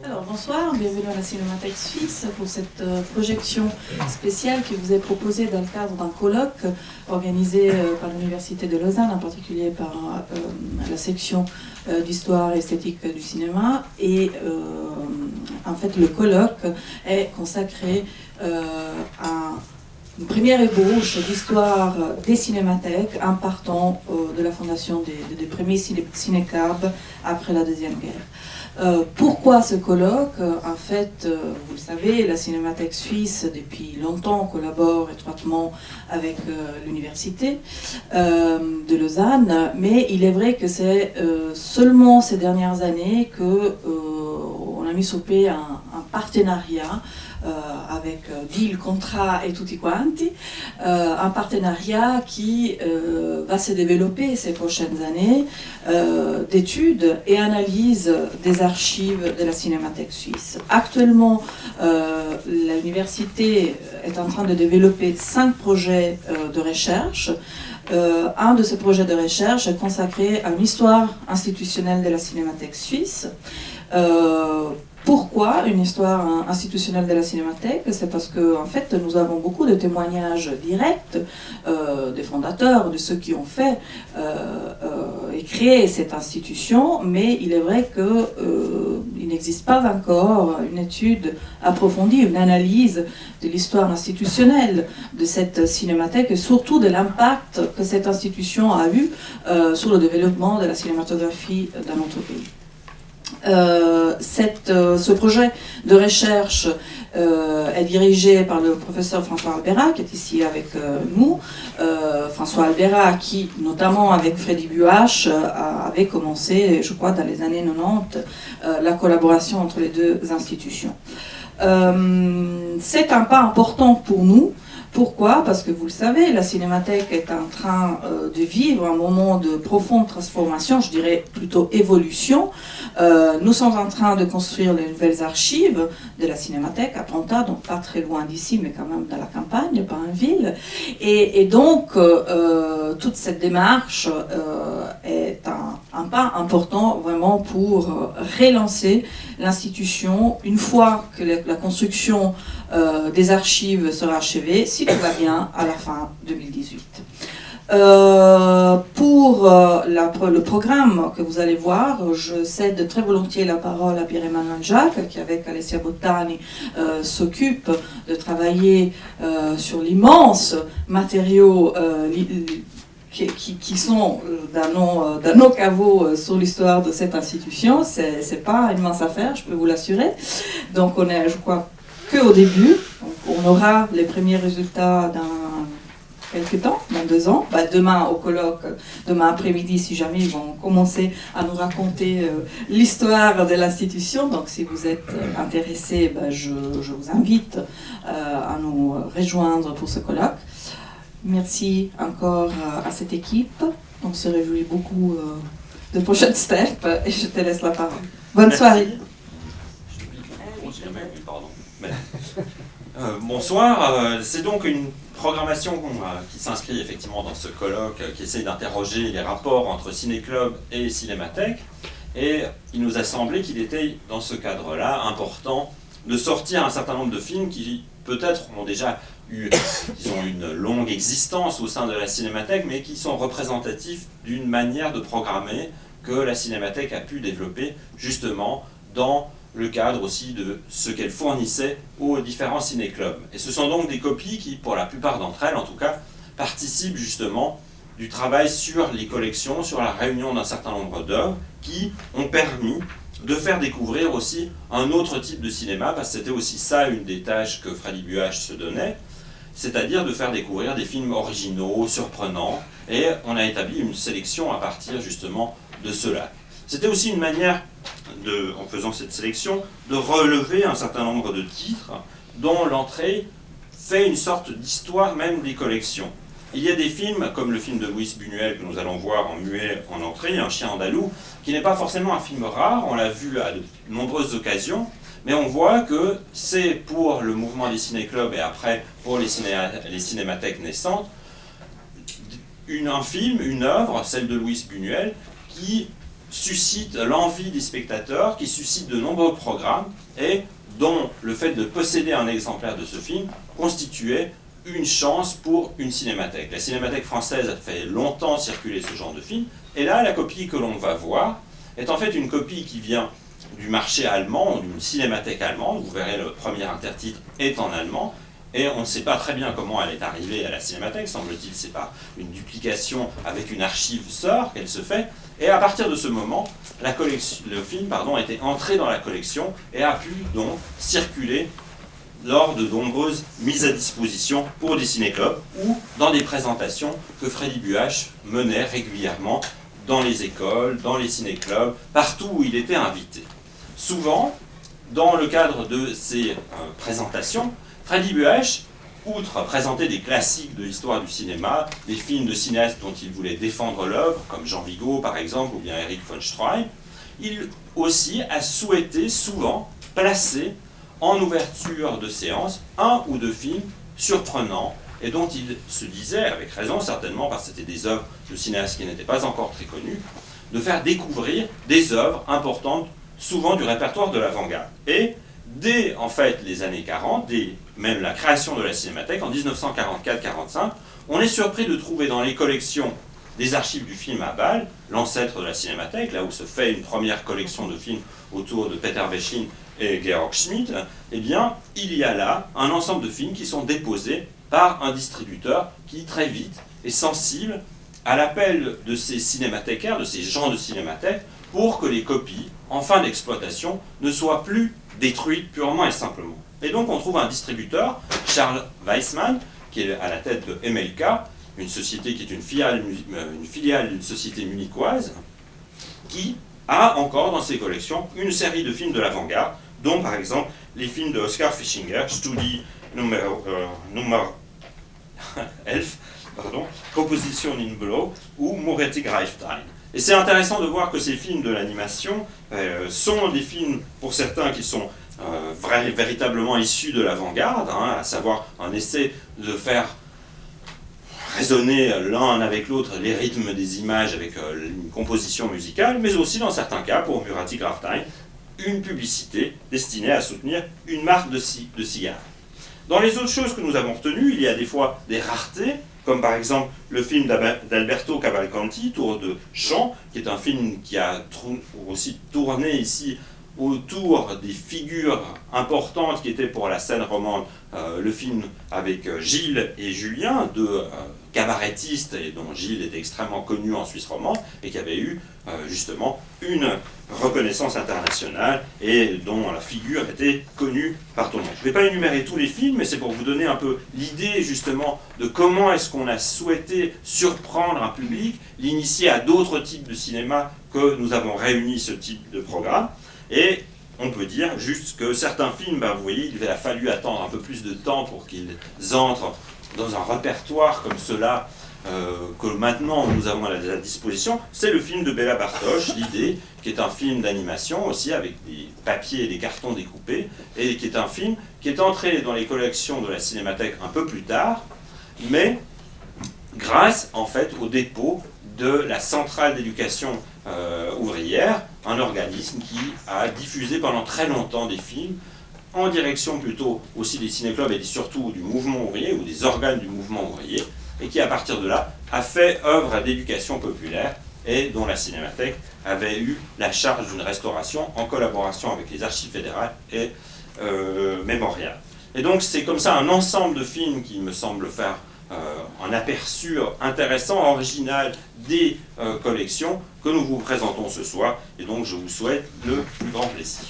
Alors bonsoir, bienvenue à la Cinémathèque Suisse pour cette projection spéciale qui vous est proposée dans le cadre d'un colloque organisé par l'Université de Lausanne, en particulier par la section d'histoire et esthétique du cinéma. Et en fait, le colloque est consacré à une première ébauche d'histoire des cinémathèques en partant de la fondation des premiers cinéclubs après la Deuxième Guerre. Pourquoi ce colloque? En fait, vous le savez, la Cinémathèque suisse, depuis longtemps, collabore étroitement avec l'Université de Lausanne, mais il est vrai que c'est seulement ces dernières années qu'on a mis sur pied un partenariat avec deal, contrat et tutti quanti, un partenariat qui va se développer ces prochaines années d'études et analyses des archives de la Cinémathèque suisse. Actuellement, l'université est en train de développer 5 projets de recherche. Un de ces projets de recherche est consacré à une histoire institutionnelle de la Cinémathèque suisse. Pourquoi une histoire institutionnelle de la Cinémathèque? C'est parce que, en fait, nous avons beaucoup de témoignages directs des fondateurs, de ceux qui ont fait et créé cette institution, mais il est vrai qu'il n'existe pas encore une étude approfondie, une analyse de l'histoire institutionnelle de cette cinémathèque et surtout de l'impact que cette institution a eu sur le développement de la cinématographie dans notre pays. Ce projet de recherche est dirigé par le professeur François Albera, qui est ici avec nous. François Albera, qui, notamment avec Freddy Buache, avait commencé, je crois, dans les années 90, la collaboration entre les deux institutions. C'est un pas important pour nous. Pourquoi? Parce que vous le savez, la Cinémathèque est en train de vivre un moment de profonde transformation, je dirais plutôt évolution. Nous sommes en train de construire les nouvelles archives de la Cinémathèque à Ponta, donc pas très loin d'ici, mais quand même dans la campagne, pas en ville. Et donc, toute cette démarche est un pas important vraiment pour relancer l'institution une fois que la construction des archives sera achevée, si tout va bien, à la fin 2018. Pour le programme que vous allez voir, je cède très volontiers la parole à Pierre-Emmanuel Jacques, qui avec Alessia Bottani s'occupe de travailler sur l'immense matériaux qui sont dans nos caveaux sur l'histoire de cette institution. C'est pas une mince affaire, je peux vous l'assurer. Donc on est, je crois, qu'au début. Donc, on aura les premiers résultats dans quelques temps, dans 2 ans. Demain au colloque, demain après-midi, si jamais ils vont commencer à nous raconter l'histoire de l'institution. Donc si vous êtes intéressés, je vous invite à nous rejoindre pour ce colloque. Merci encore à cette équipe. On se réjouit beaucoup de prochaines steps et je te laisse la parole. Bonne soirée. Bonsoir, c'est donc une programmation qui s'inscrit effectivement dans ce colloque, qui essaie d'interroger les rapports entre ciné-club et cinémathèque, et il nous a semblé qu'il était dans ce cadre-là important de sortir un certain nombre de films qui peut-être ont déjà eu une longue existence au sein de la cinémathèque, mais qui sont représentatifs d'une manière de programmer que la cinémathèque a pu développer justement dans le cadre aussi de ce qu'elle fournissait aux différents ciné-clubs. Et ce sont donc des copies qui, pour la plupart d'entre elles en tout cas, participent justement du travail sur les collections, sur la réunion d'un certain nombre d'œuvres qui ont permis de faire découvrir aussi un autre type de cinéma, parce que c'était aussi ça une des tâches que Freddy Buache se donnait, c'est-à-dire de faire découvrir des films originaux, surprenants, et on a établi une sélection à partir justement de cela. C'était aussi une manière, en faisant cette sélection, de relever un certain nombre de titres dont l'entrée fait une sorte d'histoire même des collections. Il y a des films, comme le film de Luis Buñuel que nous allons voir en muet en entrée, Un chien andalou, qui n'est pas forcément un film rare, on l'a vu à de nombreuses occasions, mais on voit que c'est pour le mouvement des ciné-clubs et après pour les cinémathèques naissantes, un film, une œuvre, celle de Luis Buñuel, qui suscite l'envie des spectateurs, qui suscite de nombreux programmes, et dont le fait de posséder un exemplaire de ce film constituait une chance pour une cinémathèque. La cinémathèque française a fait longtemps circuler ce genre de film, et là, la copie que l'on va voir est en fait une copie qui vient du marché allemand, d'une cinémathèque allemande. Vous verrez, le premier intertitre est en allemand, et on ne sait pas très bien comment elle est arrivée à la cinémathèque. Semble-t-il, c'est pas une duplication avec une archive sœur qu'elle se fait. Et à partir de ce moment, le film était entré dans la collection et a pu donc circuler lors de nombreuses mises à disposition pour des ciné-clubs ou dans des présentations que Freddy Buach menait régulièrement dans les écoles, dans les ciné-clubs, partout où il était invité. Souvent, dans le cadre de ces présentations, Freddy Buach, outre présenter des classiques de l'histoire du cinéma, des films de cinéastes dont il voulait défendre l'œuvre, comme Jean Vigo par exemple, ou bien Erich von Stroheim, il aussi a souhaité souvent placer en ouverture de séance un ou deux films surprenants et dont il se disait, avec raison certainement, parce que c'était des œuvres de cinéastes qui n'étaient pas encore très connues, de faire découvrir des œuvres importantes, souvent du répertoire de l'avant-garde. Et dès en fait les années 40, dès même la création de la Cinémathèque, en 1944-45, on est surpris de trouver dans les collections des archives du film à Bâle, l'ancêtre de la Cinémathèque, là où se fait une première collection de films autour de Peter Bechin et Georg Schmidt, eh bien, il y a là un ensemble de films qui sont déposés par un distributeur qui, très vite, est sensible à l'appel de ces cinémathécaires, de ces gens de cinémathèque, pour que les copies, en fin d'exploitation, ne soient plus détruites purement et simplement. Et donc, on trouve un distributeur, Charles Weissmann, qui est à la tête de MLK, une société qui est une filiale d'une société munichoise, qui a encore dans ses collections une série de films de l'avant-garde, dont par exemple les films de Oskar Fischinger, Studie numéro 11, Composition in Blow, ou Moretti Greiftein. Et c'est intéressant de voir que ces films de l'animation sont des films, pour certains, qui sont véritablement issus de l'avant-garde, à savoir un essai de faire résonner l'un avec l'autre les rythmes des images avec une composition musicale, mais aussi dans certains cas, pour Moretti Greiftein, une publicité destinée à soutenir une marque de cigares. Dans les autres choses que nous avons retenues, il y a des fois des raretés, comme par exemple le film d'Alberto Cavalcanti, Tour de chant, qui est un film qui a aussi tourné ici autour des figures importantes qui étaient pour la scène romande, le film avec Gilles et Julien, deux cabarettistes, et dont Gilles était extrêmement connu en Suisse romande, et qui avait eu justement une reconnaissance internationale, et dont la figure était connue par tout le monde. Je ne vais pas énumérer tous les films, mais c'est pour vous donner un peu l'idée justement de comment est-ce qu'on a souhaité surprendre un public, l'initier à d'autres types de cinéma que nous avons réuni ce type de programme. Et on peut dire juste que certains films, vous voyez, il a fallu attendre un peu plus de temps pour qu'ils entrent dans un répertoire comme cela que maintenant nous avons à la disposition. C'est le film de Béla Bartosz, L'Idée, qui est un film d'animation aussi avec des papiers et des cartons découpés, et qui est un film qui est entré dans les collections de la Cinémathèque un peu plus tard, mais grâce en fait au dépôt de la Centrale d'éducation ouvrière, un organisme qui a diffusé pendant très longtemps des films en direction plutôt aussi des ciné-clubs et surtout du mouvement ouvrier ou des organes du mouvement ouvrier, et qui à partir de là a fait œuvre d'éducation populaire et dont la Cinémathèque avait eu la charge d'une restauration en collaboration avec les archives fédérales et mémoriales. Et donc c'est comme ça un ensemble de films qui me semble faire un aperçu intéressant, original des collections que nous vous présentons ce soir, et donc je vous souhaite le plus grand plaisir.